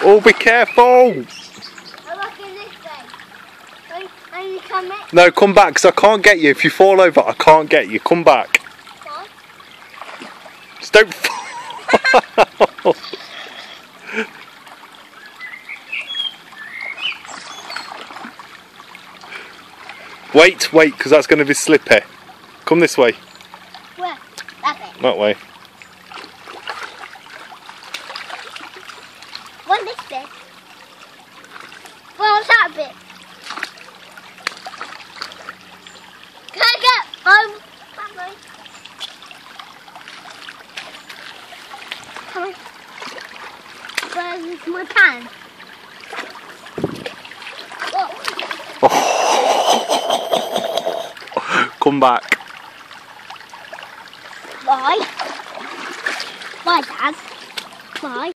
Oh, be careful! I'm walking this way. And you come in. No, come back, because I can't get you. If you fall over, I can't get you. Come back. Why? Just don't fall. Wait, because that's going to be slippy. Come this way. Where? That bit. That way. What's this bit? What's that bit? Can I get that way? Come on. Where's my pan? Come back. Why? Why, Dad? Why?